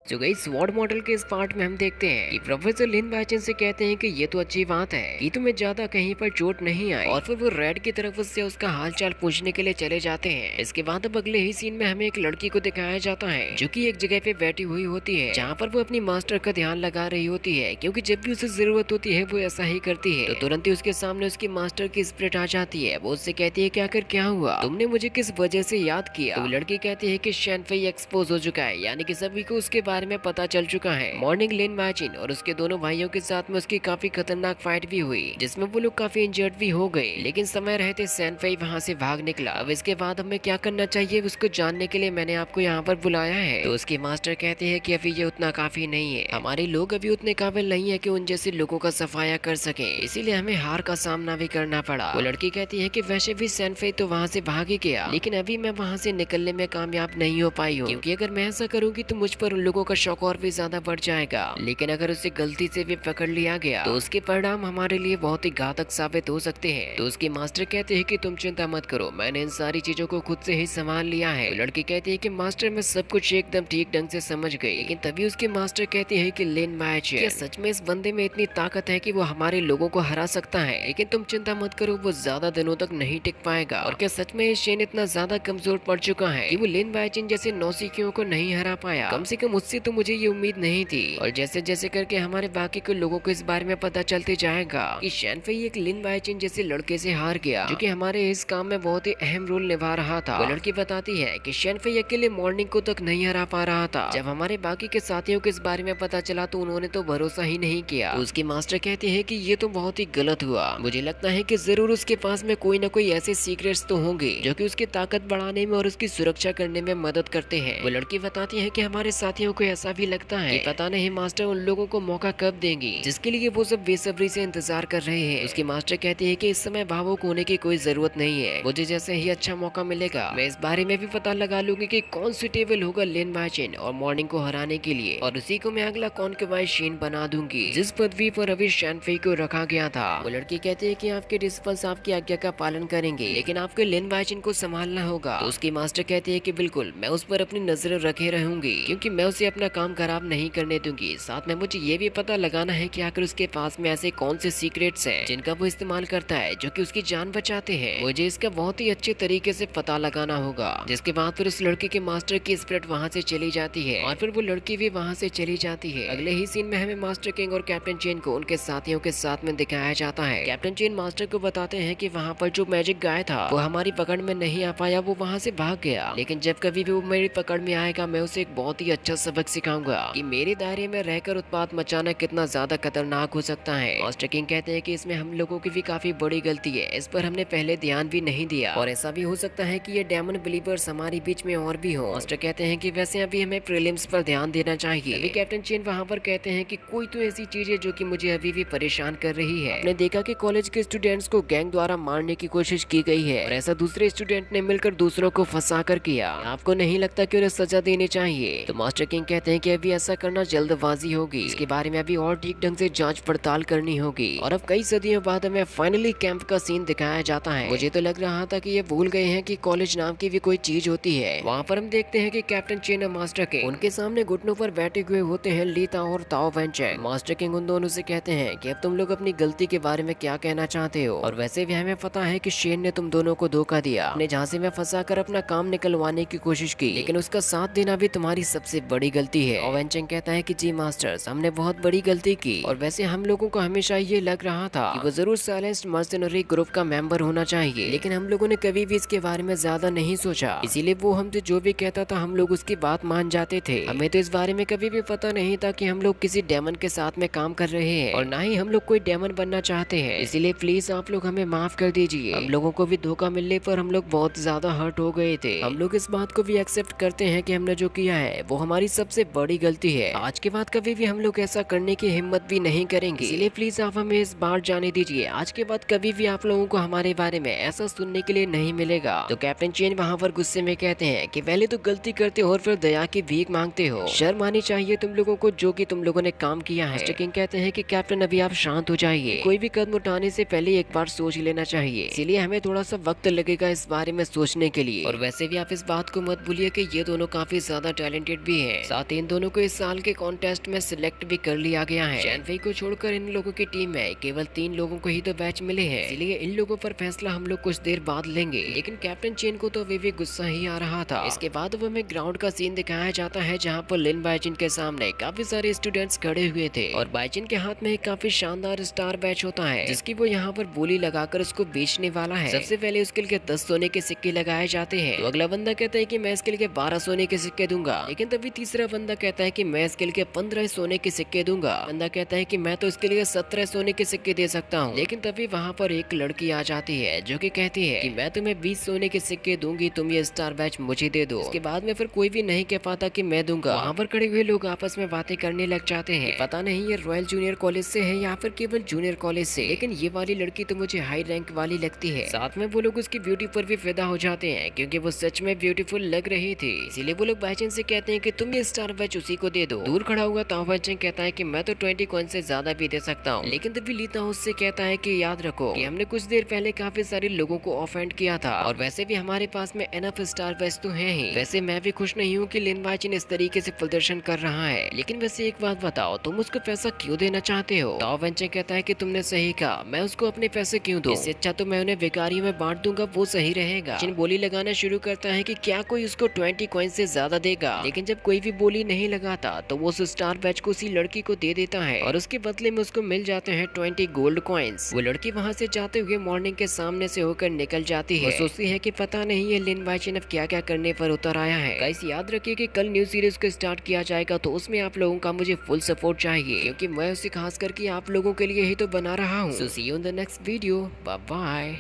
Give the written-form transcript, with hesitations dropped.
जो गई sword model के इस पार्ट में हम देखते हैं कि प्रोफेसर लिन बैचन से कहते हैं कि ये तो अच्छी बात है कि तुम्हें ज्यादा कहीं पर चोट नहीं आई, और फिर वो रेड की तरफ उससे उसका हालचाल पूछने के लिए चले जाते हैं। इसके बाद अब अगले ही सीन में हमें एक लड़की को दिखाया जाता है जो कि एक जगह पे बैठी हुई होती है जहाँ पर वो अपनी मास्टर का ध्यान लगा रही होती है, क्योंकि जब भी उसे जरूरत होती है वो ऐसा ही करती है। तो तुरंत ही उसके सामने उसकी मास्टर की स्पिरिट आ जाती है। वो उससे कहती है कि आखिर क्या हुआ, तुमने मुझे किस वजह से याद किया। तो लड़की कहती है कि शेनफेई एक्सपोज हो चुका है, यानी कि सभी को उसके बारे में पता चल चुका है। मॉर्निंग लिन मैचिन और उसके दोनों भाइयों के साथ में उसकी काफी खतरनाक फाइट भी हुई जिसमें वो लोग काफी इंजर्ड भी हो गए, लेकिन समय रहते सैनफेई वहाँ से भाग निकला। अब इसके बाद हमें क्या करना चाहिए उसको जानने के लिए मैंने आपको यहाँ पर बुलाया है। तो उसके मास्टर कहते हैं कि अभी ये उतना काफी नहीं है, हमारे लोग अभी उतने काबिल नहीं है कि उन जैसे लोगों का सफाया कर सके, इसीलिए हमें हार का सामना भी करना पड़ा। वो लड़की कहती है कि वैसे भी सैनफेई तो वहाँ से भाग ही गया, लेकिन अभी मैं वहाँ से निकलने में कामयाब नहीं हो पाई हूँ, क्योंकि अगर मैं ऐसा करूंगी तो मुझ पर उन लोगों का शौक और भी ज्यादा बढ़ जाएगा। लेकिन अगर उसे गलती से भी पकड़ लिया गया तो उसके परिणाम हमारे लिए बहुत ही घातक साबित हो सकते हैं। तो उसके मास्टर कहते हैं कि तुम चिंता मत करो, मैंने इन सारी चीजों को खुद से ही संभाल लिया है। तो लड़की कहती है कि मास्टर मैं सब कुछ एकदम ठीक ढंग से समझ गई, लेकिन तभी उसके मास्टर कहते हैं कि लिन मैच क्या सच में इस बंदे में इतनी ताकत है कि वो हमारे लोगों को हरा सकता है, लेकिन तुम चिंता मत करो वो ज्यादा दिनों तक नहीं टिक पाएगा। और क्या सच में शेन इतना ज्यादा कमजोर पड़ चुका है कि वो लिन बैचिन जैसे नौसिखियों को नहीं हरा पाया। कम से कम उससे तो मुझे ये उम्मीद नहीं थी। और जैसे जैसे करके हमारे बाकी के लोगों को इस बारे में पता चलते जाएगा कि शेनफेई एक लिन बैचिन जैसे लड़के से हार गया जो कि हमारे इस काम में बहुत ही अहम रोल निभा रहा था। वो लड़की बताती है कि शेनफेई अकेले मॉर्निंग को तक नहीं हरा पा रहा था। जब हमारे बाकी के साथियों को इस बारे में पता चला तो उन्होंने तो भरोसा ही नहीं किया। तो उसके मास्टर कहते हैं कि ये तो बहुत ही गलत हुआ, मुझे लगता है कि जरूर उसके पास में कोई न कोई ऐसे सीक्रेट्स तो होंगे जो कि उसकी ताकत बढ़ाने में और उसकी सुरक्षा करने में मदद करते हैं। वो लड़की बताती है कि हमारे साथियों को ऐसा भी लगता है कि पता नहीं मास्टर उन लोगों को मौका कब देंगी जिसके लिए वो सब बेसब्री से इंतजार कर रहे हैं। उसकी मास्टर कहती है कि इस समय भावुक होने की कोई जरूरत नहीं है, मुझे जैसे ही अच्छा मौका मिलेगा मैं इस बारे में भी पता लगा लूंगी कि कौन सुटेबल होगा लिन बैचिन और मॉर्निंग को हराने के लिए, और उसी को मैं अगला कॉन्क्यूबाइन शेन बना दूंगी जिस पदवी पर अभी शेनफेई को रखा गया था। वो लड़की कहती है कि आपके डिस्पल्स आपकी आज्ञा का पालन करेंगे, लेकिन आपको लिन बैचिन को संभालना होगा। तो उसकी मास्टर कहती है कि बिल्कुल मैं उस पर अपनी नजर रखे रहूंगी, क्योंकि मैं उसे अपना काम खराब नहीं करने दूंगी। साथ में मुझे ये भी पता लगाना है कि आखिर उसके पास में ऐसे कौन से सीक्रेट्स हैं जिनका वो इस्तेमाल करता है जो कि उसकी जान बचाते हैं। मुझे इसका बहुत ही अच्छे तरीके से पता लगाना होगा। जिसके बाद फिर उस लड़की के मास्टर की स्पिरिट वहाँ से चली जाती है और फिर वो लड़की भी वहाँ से चली जाती है। अगले ही सीन में हमें मास्टर किंग और कैप्टन चेन को उनके साथियों के साथ में दिखाया जाता है। कैप्टन चेन मास्टर को बताते हैं कि वहाँ पर जो मैजिक गाय था वो हमारी पकड़ में नहीं आ पाया, वो वहाँ से भाग गया, लेकिन जब कभी भी वो मेरी पकड़ में आएगा मैं उसे एक बहुत ही अच्छा सबक सिखाऊंगा कि मेरे दायरे में रहकर उत्पात मचाना कितना ज्यादा खतरनाक हो सकता है। मास्टर किंग कहते हैं कि इसमें हम लोगों की भी काफी बड़ी गलती है, इस पर हमने पहले ध्यान भी नहीं दिया, और ऐसा भी हो सकता है कि ये डेमन बिलीवर्स हमारे बीच में और भी हो। मास्टर कहते हैं कि वैसे अभी हमें प्रीलिम्स पर ध्यान देना चाहिए। अभी कैप्टन चेन वहाँ पर कहते हैं कि कोई तो ऐसी चीज है जो कि मुझे अभी भी परेशान कर रही है। हमने देखा कि कॉलेज के स्टूडेंट्स को गैंग द्वारा मारने की कोशिश की गई है, और ऐसा दूसरे स्टूडेंट ने मिलकर दूसरों को फंसा कर किया। आपको नहीं लगता कि उन्हें सजा देनी चाहिए? तो मास्टर किंग कहते हैं कि अभी ऐसा करना जल्दबाजी होगी, इसके बारे में अभी और ठीक ढंग से जांच पड़ताल करनी होगी। और अब कई सदियों बाद हमें फाइनली कैंप का सीन दिखाया जाता है। मुझे तो लग रहा था कि ये भूल गए हैं कि कॉलेज नाम की भी कोई चीज होती है। वहाँ पर हम देखते हैं कि कैप्टन चेन और मास्टर किंग उनके सामने घुटनों पर बैठे हुए होते हैं लीता और ताओ वेंचेंग। मास्टर किंग उन दोनों से कहते हैं कि अब तुम लोग अपनी गलती के बारे में क्या कहना चाहते हो, और वैसे भी हमें पता है कि शेन ने तुम दोनों को धोखा दिया, अपने झांसे में फंसा कर अपना काम निकलवाने की कोशिश की, लेकिन उसका साथ देना भी तुम्हारी सबसे बड़ी गलती है। और वेंचेंग कहता है कि जी मास्टर्स, हमने बहुत बड़ी गलती की, और वैसे हम लोगों को हमेशा ये लग रहा था कि वो जरूर साइलेंस्ड मर्सेनरी ग्रुप का मेंबर होना चाहिए, लेकिन हम लोगों ने कभी भी इसके बारे में ज्यादा नहीं सोचा, इसीलिए वो हमसे जो भी कहता था हम लोग उसकी बात मान जाते थे। हमें तो इस बारे में कभी भी पता नहीं था कि हम लोग किसी डेमन के साथ में काम कर रहे हैं, और ना ही हम लोग कोई डेमन बनना चाहते हैं, इसीलिए प्लीज आप लोग हमें माफ कर दीजिए। हम लोगों को भी धोखा मिलने पर हम लोग बहुत ज्यादा हर्ट हो गए थे। हम लोग इस बात को भी एक्सेप्ट करते हैं कि हमने जो किया है वो हमारी सबसे बड़ी गलती है। आज के बाद कभी भी हम लोग ऐसा करने की हिम्मत भी नहीं करेंगे, इसलिए प्लीज आप हमें इस बार जाने दीजिए। आज के बाद कभी भी आप लोगों को हमारे बारे में ऐसा सुनने के लिए नहीं मिलेगा। तो कैप्टन चेन वहाँ पर गुस्से में कहते हैं कि पहले तो गलती करते हो और फिर दया की भीख मांगते हो, शर्म आनी चाहिए तुम लोगों को जो कि तुम लोगों ने काम किया है। मास्टर किंग कहते हैं कि कैप्टन अभी आप शांत हो जाइए, कोई भी कदम उठाने से पहले एक बार सोच लेना चाहिए, इसीलिए हमें थोड़ा सा वक्त लगेगा इस बारे में सोचने के लिए। और वैसे भी आप इस बात को मत भूलिए कि ये दोनों काफी ज्यादा टैलेंटेड भी हैं। साथ ही इन दोनों को इस साल के कॉन्टेस्ट में सिलेक्ट भी कर लिया गया है। चैनफेई को छोड़कर इन लोगों की टीम में केवल 3 लोगों को ही तो बैच मिले हैं, इसलिए इन लोगों पर फैसला हम लोग कुछ देर बाद लेंगे। लेकिन कैप्टन चेन को तो अभी भी गुस्सा ही आ रहा था। इसके बाद वो हमें ग्राउंड का सीन दिखाया जाता है जहाँ पर लिन बाइजिन के सामने काफी सारे स्टूडेंट्स खड़े हुए थे और बाइजिन के हाथ में एक काफी शानदार स्टार बैच होता है जिसकी वो यहाँ पर बोली लगाकर उसको बेचने वाला है। सबसे पहले उसके लिए 10 सोने के सिक्के लगाए जाते हैं, तो अगला बंदा कहता है कि मैं इसके लिए 12 सोने के सिक्के दूंगा। लेकिन तभी तीसरा बंदा कहता है कि मैं इसके लिए 15 सोने के सिक्के दूंगा। बंदा कहता है कि मैं तो इसके लिए 17 सोने के सिक्के दे सकता हूँ। लेकिन तभी वहाँ पर एक लड़की आ जाती है जो कि कहती है कि मैं तुम्हें 20 सोने के सिक्के दूंगी, तुम ये स्टार बैच मुझे दे दो। इसके बाद में फिर कोई भी नहीं कह पाता कि मैं दूंगा। वहाँ पर खड़े हुए लोग आपस में बातें करने लग जाते हैं, पता नहीं ये रॉयल जूनियर कॉलेज से है या फिर केवल जूनियर कॉलेज से, लेकिन ये वाली लड़की तो मुझे हाई रैंक वाली लगती है। साथ में वो लोग उसकी ब्यूटी पर भी फिदा हो जाते हैं क्योंकि वो सच में ब्यूटीफुल लग रही थी। इसीलिए वो लोग बाइचन से कहते हैं कि तुम ये स्टार बैच उसी को दे दो। दूर खड़ा हुआ ताओ बाइचन कहता है कि मैं तो 20 कॉइन से ज्यादा भी दे सकता हूँ। लेकिन तभी ली ताओ उससे कहता है कि याद रखो कि हमने कुछ देर पहले काफी सारे लोगों को ऑफेंड किया था और वैसे भी हमारे पास में एनफ स्टार बैच तो है ही। वैसे मैं भी खुश नहीं हूँ कि लिन बाइचन इस तरीके से प्रदर्शन कर रहा है, लेकिन वैसे एक बात बताओ, तुम उसको पैसा क्यों देना चाहते हो? ताओ बाइचन कहता है कि तुमने सही कहा, मैं उसको अपने पैसे क्यों दूं? इससे अच्छा तो मैं उन्हें भिखारियों में बांट दूंगा, वो सही रहेगा। जिन बोली लगाना शुरू करता है कि क्या कोई उसको 20 कॉइन से ज्यादा देगा, लेकिन जब कोई भी बोली नहीं लगाता तो वो उस स्टार बैच को उसी लड़की को दे देता है और उसके बदले में उसको मिल जाते हैं 20 गोल्ड कॉइन्स। वो लड़की वहाँ से जाते हुए मॉर्निंग के सामने से होकर निकल जाती है। वो सोचती है कि पता नहीं ये लिन बाइचन अब क्या क्या करने पर उतर आया है। गाइस याद रखिए कि कल न्यू सीरीज को स्टार्ट किया जाएगा, तो उसमें आप लोगों का मुझे फुल सपोर्ट चाहिए क्योंकि मैं उसे खास करके आप लोगों के लिए ही तो बना रहा हूँ। So see you in the next video, bye bye.